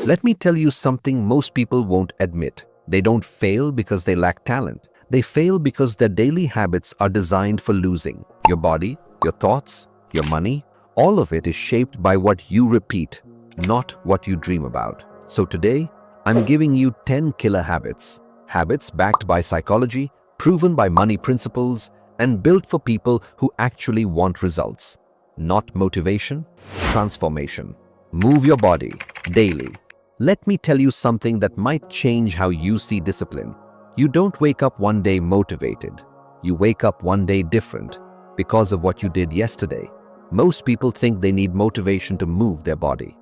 Let me tell you something most people won't admit. They don't fail because they lack talent. They fail because their daily habits are designed for losing. Your body, your thoughts, your money, all of it is shaped by what you repeat, not what you dream about. So today, I'm giving you 10 killer habits. Habits backed by psychology, proven by money principles, and built for people who actually want results. Not motivation, transformation. Move your body daily. Let me tell you something that might change how you see discipline. You don't wake up one day motivated. You wake up one day different because of what you did yesterday. Most people think they need motivation to move their body.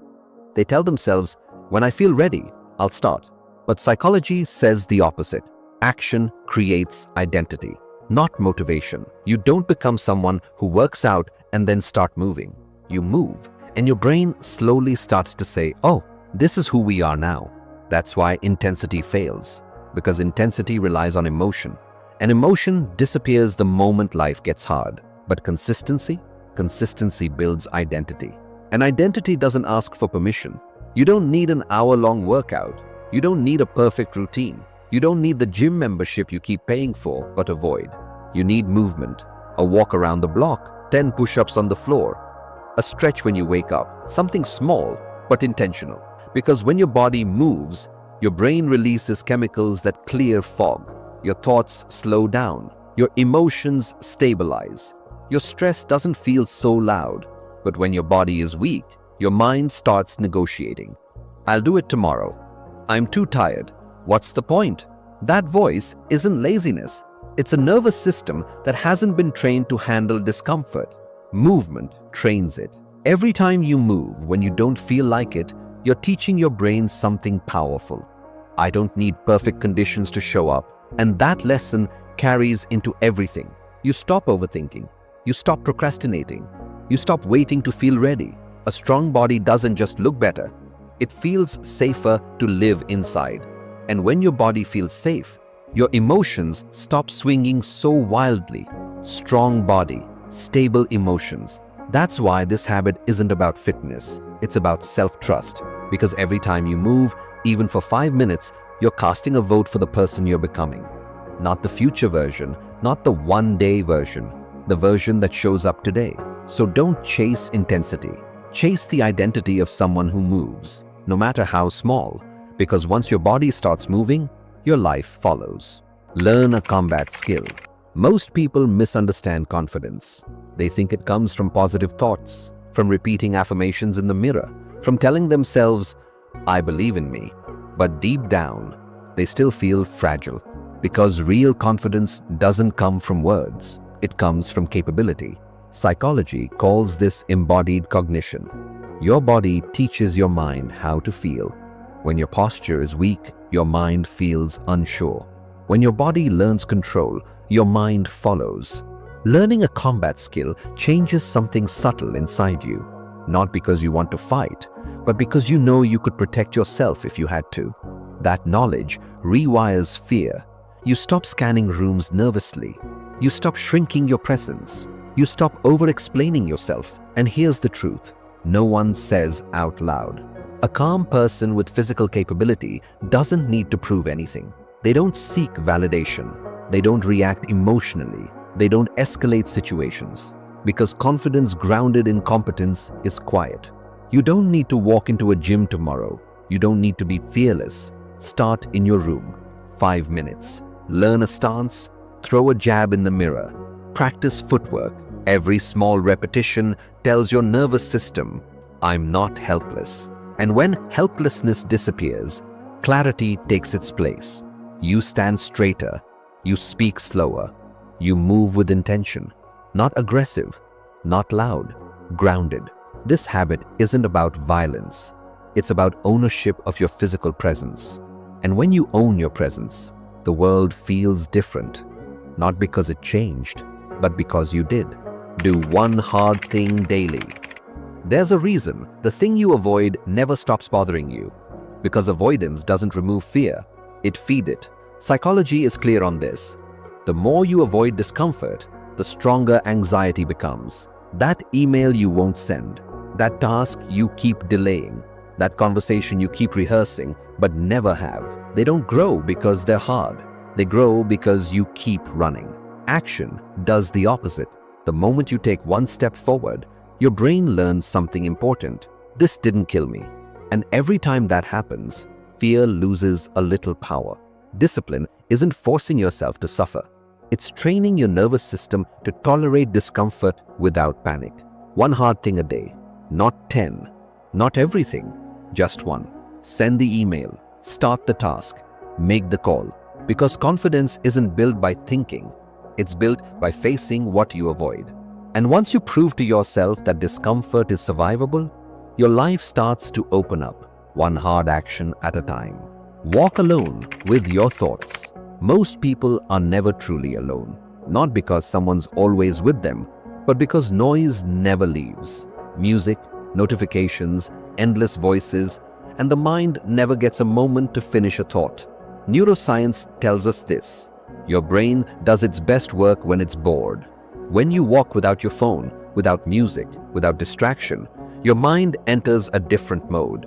They tell themselves, when I feel ready, I'll start. But psychology says the opposite. Action creates identity, not motivation. You don't become someone who works out and then start moving. You move, and your brain slowly starts to say, oh, this is who we are now. That's why intensity fails, because intensity relies on emotion, and emotion disappears the moment life gets hard. But consistency builds identity. And identity doesn't ask for permission. You don't need an hour-long workout. You don't need a perfect routine. You don't need the gym membership you keep paying for but avoid. You need movement, a walk around the block, 10 push-ups on the floor, a stretch when you wake up, something small but intentional. Because when your body moves, your brain releases chemicals that clear fog. Your thoughts slow down. Your emotions stabilize. Your stress doesn't feel so loud. But when your body is weak, your mind starts negotiating. I'll do it tomorrow. I'm too tired. What's the point? That voice isn't laziness. It's a nervous system that hasn't been trained to handle discomfort. Movement trains it. Every time you move when you don't feel like it, you're teaching your brain something powerful. I don't need perfect conditions to show up, and that lesson carries into everything. You stop overthinking. You stop procrastinating. You stop waiting to feel ready. A strong body doesn't just look better. It feels safer to live inside. And when your body feels safe, your emotions stop swinging so wildly. Strong body, stable emotions. That's why this habit isn't about fitness. It's about self-trust. Because every time you move, even for 5 minutes, you're casting a vote for the person you're becoming. Not the future version, not the one-day version, the version that shows up today. So don't chase intensity. Chase the identity of someone who moves, no matter how small, because once your body starts moving, your life follows. Learn a combat skill. Most people misunderstand confidence. They think it comes from positive thoughts, from repeating affirmations in the mirror, from telling themselves, I believe in me. But deep down, they still feel fragile, because real confidence doesn't come from words. It comes from capability. Psychology calls this embodied cognition. Your body teaches your mind how to feel. When your posture is weak, your mind feels unsure. When your body learns control, your mind follows. Learning a combat skill changes something subtle inside you, not because you want to fight, but because you know you could protect yourself if you had to. That knowledge rewires fear. You stop scanning rooms nervously. You stop shrinking your presence. You stop over-explaining yourself. And here's the truth. No one says out loud. A calm person with physical capability doesn't need to prove anything. They don't seek validation. They don't react emotionally. They don't escalate situations. Because confidence grounded in competence is quiet. You don't need to walk into a gym tomorrow. You don't need to be fearless. Start in your room. 5 minutes. Learn a stance. Throw a jab in the mirror. Practice footwork. Every small repetition tells your nervous system, I'm not helpless. And when helplessness disappears, clarity takes its place. You stand straighter. You speak slower. You move with intention. Not aggressive. Not loud. Grounded. This habit isn't about violence. It's about ownership of your physical presence. And when you own your presence, the world feels different. Not because it changed, but because you did. Do one hard thing daily. There's a reason the thing you avoid never stops bothering you. Because avoidance doesn't remove fear, it feeds it. Psychology is clear on this. The more you avoid discomfort, the stronger anxiety becomes. That email you won't send, that task you keep delaying, That conversation you keep rehearsing but never have. They don't grow because they're hard. They grow because you keep running. Action does the opposite. The moment you take one step forward, your brain learns something important. This didn't kill me. And every time that happens, fear loses a little power. Discipline isn't forcing yourself to suffer. It's training your nervous system to tolerate discomfort without panic. One hard thing a day, not 10, not everything, just one. Send the email, start the task, make the call. Because confidence isn't built by thinking, it's built by facing what you avoid. And once you prove to yourself that discomfort is survivable, your life starts to open up, one hard action at a time. Walk alone with your thoughts. Most people are never truly alone, not because someone's always with them, but because noise never leaves. Music, notifications, endless voices, and the mind never gets a moment to finish a thought. Neuroscience tells us this. Your brain does its best work when it's bored. When you walk without your phone, without music, without distraction, your mind enters a different mode.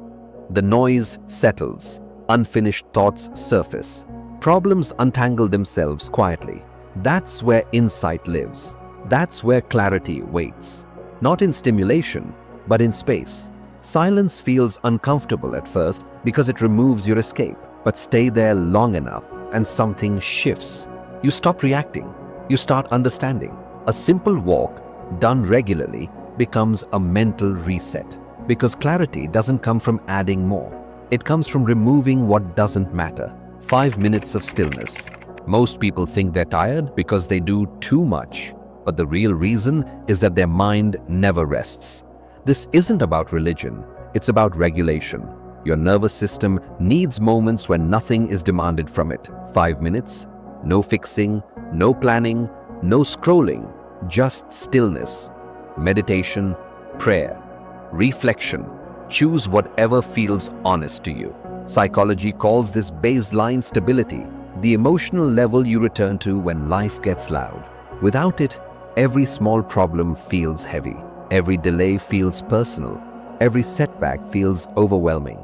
The noise settles, unfinished thoughts surface. Problems untangle themselves quietly. That's where insight lives. That's where clarity waits. Not in stimulation, but in space. Silence feels uncomfortable at first because it removes your escape. But stay there long enough and something shifts. You stop reacting. You start understanding. A simple walk, done regularly, becomes a mental reset. Because clarity doesn't come from adding more. It comes from removing what doesn't matter. 5 minutes of stillness. Most people think they're tired because they do too much. But the real reason is that their mind never rests. This isn't about religion. It's about regulation. Your nervous system needs moments when nothing is demanded from it. 5 minutes, no fixing, no planning, no scrolling, just stillness. Meditation, prayer, reflection. Choose whatever feels honest to you. Psychology calls this baseline stability, the emotional level you return to when life gets loud. Without it, every small problem feels heavy. Every delay feels personal. Every setback feels overwhelming.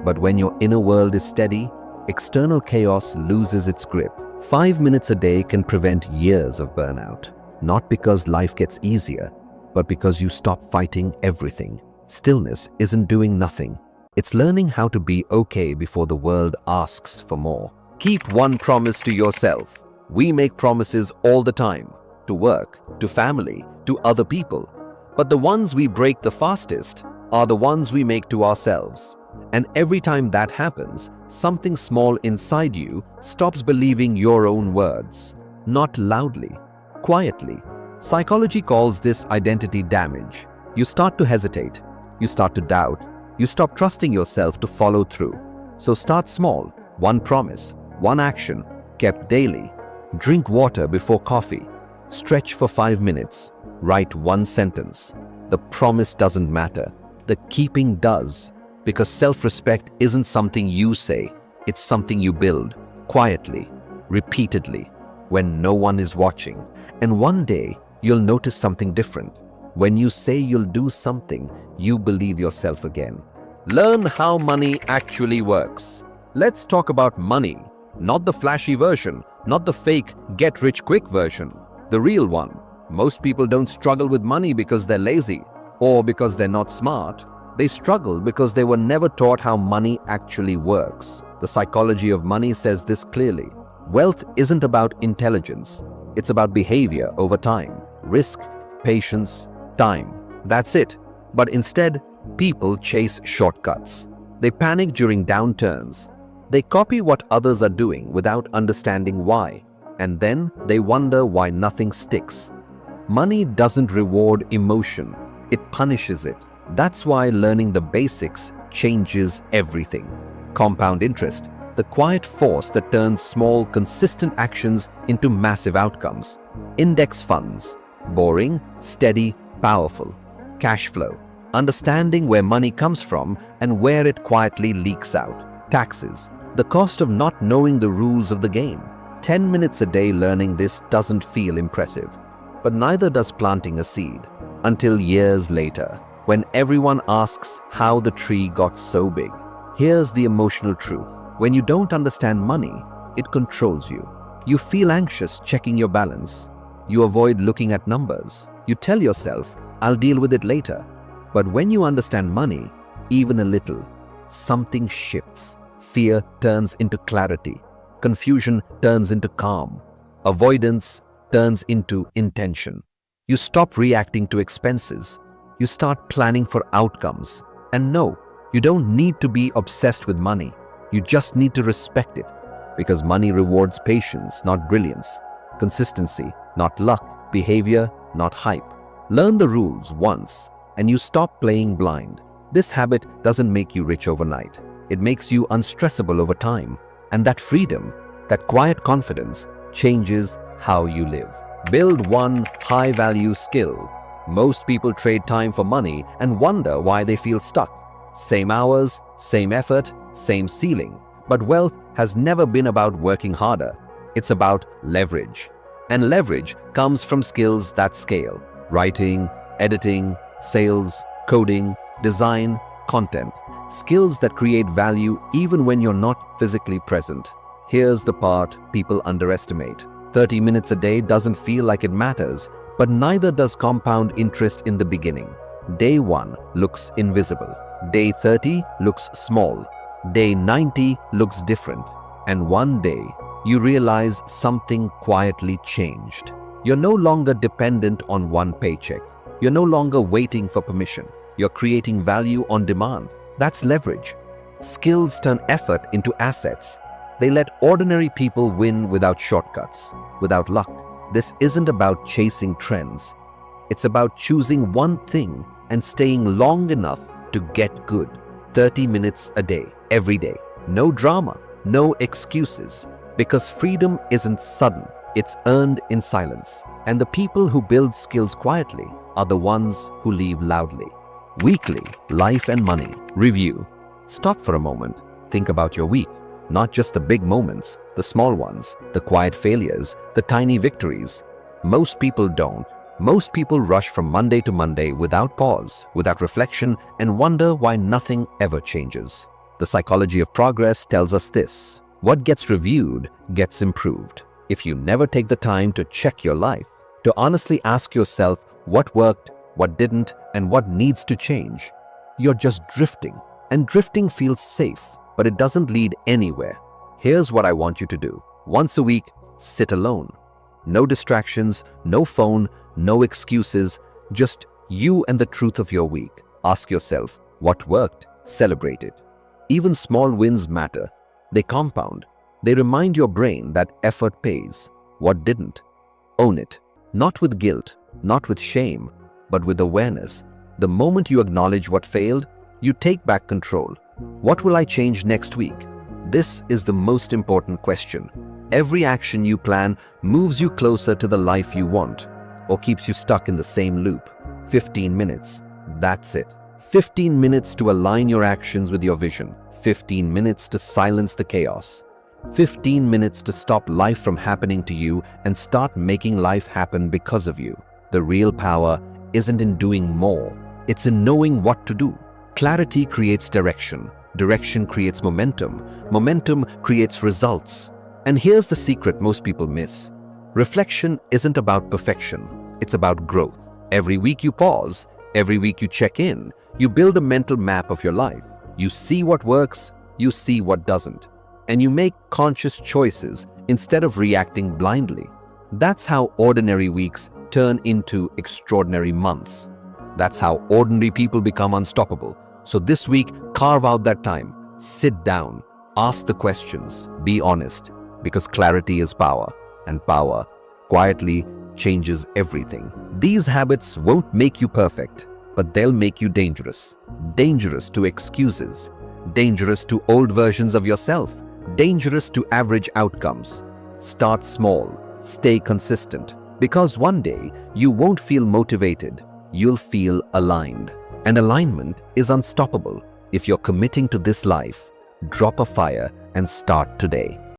But when your inner world is steady, external chaos loses its grip. 5 minutes a day can prevent years of burnout. Not because life gets easier, but because you stop fighting everything. Stillness isn't doing nothing. It's learning how to be okay before the world asks for more. Keep one promise to yourself. We make promises all the time, to work, to family, to other people. But the ones we break the fastest are the ones we make to ourselves. And every time that happens, something small inside you stops believing your own words. Not loudly, quietly. Psychology calls this identity damage. You start to hesitate. You start to doubt. You stop trusting yourself to follow through. So start small. One promise, one action, kept daily. Drink water before coffee. Stretch for 5 minutes. Write one sentence. The promise doesn't matter. The keeping does. Because self-respect isn't something you say. It's something you build. Quietly. Repeatedly. When no one is watching. And one day, you'll notice something different. When you say you'll do something, you believe yourself again. Learn how money actually works. Let's talk about money. Not the flashy version, not the fake get-rich-quick version. The real one. Most people don't struggle with money because they're lazy or because they're not smart. They struggle because they were never taught how money actually works. The psychology of money says this clearly. Wealth isn't about intelligence. It's about behavior over time. Risk, patience, time. That's it. But instead, people chase shortcuts. They panic during downturns. They copy what others are doing without understanding why. And then they wonder why nothing sticks. Money doesn't reward emotion. It punishes it. That's why learning the basics changes everything. Compound interest, the quiet force that turns small, consistent actions into massive outcomes. Index funds, boring, steady, powerful. Cash flow, understanding where money comes from and where it quietly leaks out. Taxes, the cost of not knowing the rules of the game. 10 minutes a day learning this doesn't feel impressive, but neither does planting a seed. Until years later, when everyone asks how the tree got so big. Here's the emotional truth. When you don't understand money, it controls you. You feel anxious checking your balance. You avoid looking at numbers. You tell yourself, I'll deal with it later. But when you understand money, even a little, something shifts. Fear turns into clarity. Confusion turns into calm. Avoidance turns into intention. You stop reacting to expenses. You start planning for outcomes. And no, you don't need to be obsessed with money. You just need to respect it. Because money rewards patience, not brilliance. Consistency, not luck. Behavior, not hype. Learn the rules once, and you stop playing blind. This habit doesn't make you rich overnight. It makes you unstressable over time. And that freedom, that quiet confidence, changes how you live. Build one high-value skill. Most people trade time for money and wonder why they feel stuck. Same hours, same effort, same ceiling. But wealth has never been about working harder. It's about leverage. And leverage comes from skills that scale. Writing, editing, sales, coding, design, content. Skills that create value even when you're not physically present. Here's the part people underestimate. 30 minutes a day doesn't feel like it matters, but neither does compound interest in the beginning. Day 1 looks invisible. Day 30 looks small. Day 90 looks different. And one day, you realize something quietly changed. You're no longer dependent on one paycheck. You're no longer waiting for permission. You're creating value on demand. That's leverage. Skills turn effort into assets. They let ordinary people win without shortcuts, without luck. This isn't about chasing trends. It's about choosing one thing and staying long enough to get good. 30 minutes a day, every day. No drama, no excuses. Because freedom isn't sudden, it's earned in silence. And the people who build skills quietly are the ones who leave loudly. Weekly, life and money. Review. Stop for a moment. Think about your week. Not just the big moments, the small ones, the quiet failures, the tiny victories. Most people don't. Most people rush from Monday to Monday without pause, without reflection, and wonder why nothing ever changes. The psychology of progress tells us this. What gets reviewed gets improved. If you never take the time to check your life, to honestly ask yourself what worked, what didn't, and what needs to change, you're just drifting. And drifting feels safe, but it doesn't lead anywhere. Here's what I want you to do. Once a week, sit alone. No distractions, no phone, no excuses, just you and the truth of your week. Ask yourself, what worked? Celebrate it. Even small wins matter. They compound. They remind your brain that effort pays. What didn't? Own it. Not with guilt, not with shame, but with awareness. The moment you acknowledge what failed, you take back control. What will I change next week? This is the most important question. Every action you plan moves you closer to the life you want, or keeps you stuck in the same loop. 15 minutes. That's it. 15 minutes to align your actions with your vision. 15 minutes to silence the chaos. 15 minutes to stop life from happening to you and start making life happen because of you. The real power isn't in doing more. It's in knowing what to do. Clarity creates direction. Direction creates momentum. Momentum creates results. And here's the secret most people miss. Reflection isn't about perfection. It's about growth. Every week you pause. Every week you check in. You build a mental map of your life. You see what works. You see what doesn't. And you make conscious choices instead of reacting blindly. That's how ordinary weeks turn into extraordinary months. That's how ordinary people become unstoppable. So this week, carve out that time. Sit down. Ask the questions. Be honest. Because clarity is power. And power quietly changes everything. These habits won't make you perfect, but they'll make you dangerous. Dangerous to excuses. Dangerous to old versions of yourself. Dangerous to average outcomes. Start small. Stay consistent. Because one day, you won't feel motivated. You'll feel aligned. And alignment is unstoppable. If you're committing to this life, drop a fire and start today.